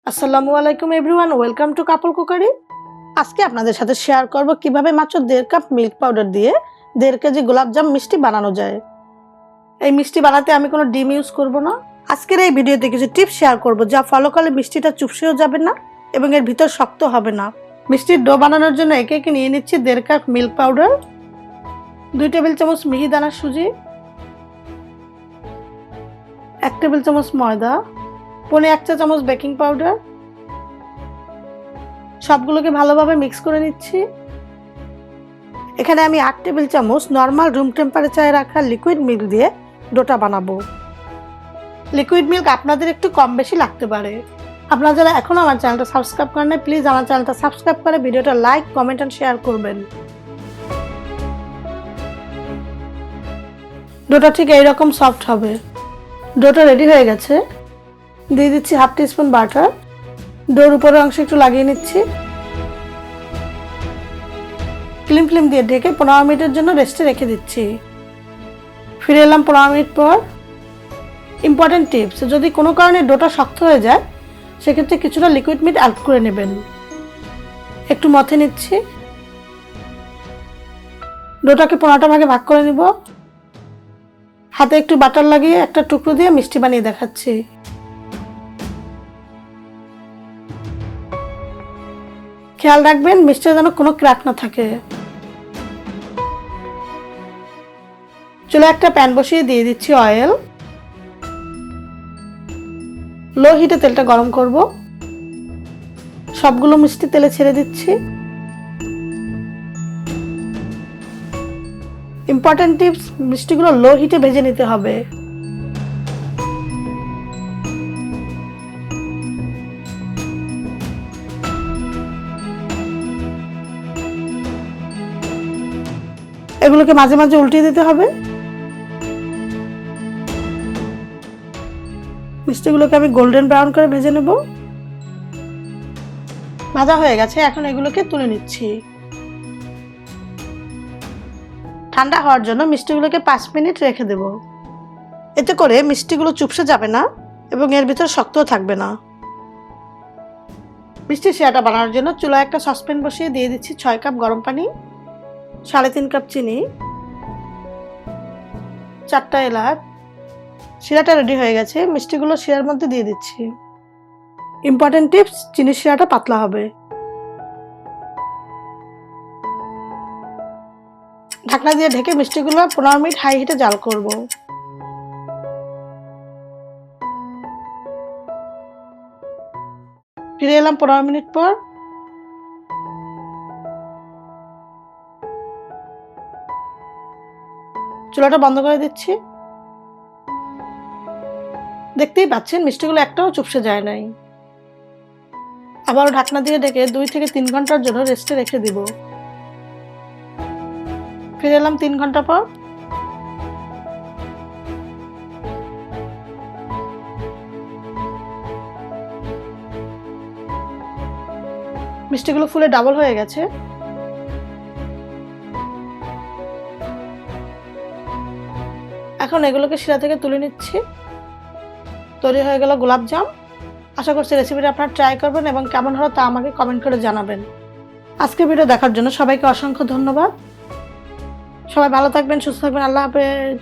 আসসালামু আলাইকুম everyone, welcome to couple cookery. আজকে আপনাদের সাথে শেয়ার করব কিভাবে মাত্র 1.5 কাপ মিল্ক পাউডার দিয়ে 1.5 কেজি গোলাপজাম মিষ্টি বানানো যায়। এই মিষ্টি বানাতে আমি কোনো ডিম ইউজ করব না। আজকের এই ভিডিওতে কিছু টিপস শেয়ার করব যা ফলো করলে মিষ্টিটা চুপসেও যাবে না এবং এর ভিতর শক্ত হবে না। মিষ্টির ডো বানানোর জন্য একে একে নিয়ে নিচ্ছি 1.5 কাপ মিল্ক পাউডার, 2 টেবিল চামচ মিহিদানা সুজি, 1 টেবিল চামচ ময়দা, 1 চা চামচ বেকিং পাউডার। সবগুলোকে ভালোভাবে মিক্স করে নিচ্ছি। এখানে আমি 8 টেবিল চামচ নর্মাল রুম টেম্পারেচারে রাখা লিকুইড মিল্ক দিয়ে ডোটা বানাবো। লিকুইড মিল্ক আপনাদের একটু কম বেশি লাগতে পারে। আপনারা যারা এখনো আমার চ্যানেলটা সাবস্ক্রাইব করেন নাই, প্লিজ আমার চ্যানেলটা সাবস্ক্রাইব করে ভিডিওটা লাইক, কমেন্ট এন্ড শেয়ার করবেন। ডোটা ঠিক এইরকম সফট হবে। ডোটা রেডি হয়ে গেছে। দিয়ে দিচ্ছি 1/2 টিস্পুন বাটার। ডোর উপরের অংশ একটু লাগিয়ে নিচ্ছি। ফিল্ম দিয়ে ঢেকে 15 মিনিটের জন্য রেস্টে রেখে দিচ্ছি। ফিরে এলাম 15 মিনিট পর। ইম্পর্টেন্ট টিপস, যদি কোনো কারণে ডোটা শক্ত হয়ে যায় সেক্ষেত্রে কিছুটা লিকুইড মিল্ক অ্যাড করে নেবেন। একটু মথে নিচ্ছি। ডোটাকে 15টা ভাগে ভাগ করে নিব। হাতে একটু বাটার লাগিয়ে একটা টুকরো দিয়ে মিষ্টি বানিয়ে দেখাচ্ছি। খেয়াল রাখবেন মিষ্টিতে যেন কোনো ক্র্যাক না থাকে। চুলায় একটা প্যান বসিয়ে দিয়ে দিচ্ছি অয়েল। লো হিটে তেলটা গরম করব। সবগুলো মিষ্টি তেলে ছেড়ে দিচ্ছি। ইম্পর্টেন্ট টিপস, মিষ্টিগুলো লো হিটে ভেজে নিতে হবে। এগুলোকে মাঝে মাঝে উল্টিয়ে দিতে হবে। মিষ্টিগুলোকে আমি গোল্ডেন ব্রাউন করে ভেজে নেব। ভাজা হয়ে গেছে, এখন এগুলোকে তুলে নিচ্ছি। ঠান্ডা হওয়ার জন্য মিষ্টিগুলোকে 5 মিনিট রেখে দেব। এতে করে মিষ্টিগুলো চুপসে যাবে না এবং এর ভিতর শক্তও থাকবে না। মিষ্টির শিরাটা বানানোর জন্য চুলায় একটা সসপ্যান বসিয়ে দিয়ে দিচ্ছি 6 কাপ গরম পানি, 3.5 কাপ চিনি, 4টা এলাচ। শিরাটা রেডি হয়ে গেছে। মিষ্টিগুলো শিরার মধ্যে দিয়ে দিচ্ছি। ইম্পর্টেন্ট টিপস, চিনির শিরাটা পাতলা হবে। ঢাকনা দিয়ে ঢেকে মিষ্টিগুলো 15 মিনিট হাই হিটে জাল করব। ফিরে এলাম 15 মিনিট পর। চুলাটা বন্ধ করে দিচ্ছি। দেখতেই পাচ্ছেন মিষ্টিগুলো একটাও চুপসে যায় নাই। আবারও ঢাকনা দিয়ে ঢেকে 2 থেকে 3 ঘন্টার জন্য রেস্টে রেখে দিব। ফিরে এলাম 3 ঘন্টা পর। মিষ্টিগুলো ফুলে ডাবল হয়ে গেছে। এখন এগুলোকে শিরা থেকে তুলে নিচ্ছি। তৈরি হয়ে গেল গোলাপজাম। আশা করছি রেসিপিটা আপনারা ট্রাই করবেন এবং কেমন হলো তা আমাকে কমেন্ট করে জানাবেন। আজকের ভিডিও দেখার জন্য সবাইকে অসংখ্য ধন্যবাদ। সবাই ভালো থাকবেন, সুস্থ থাকবেন। আল্লাহ হাফেজ।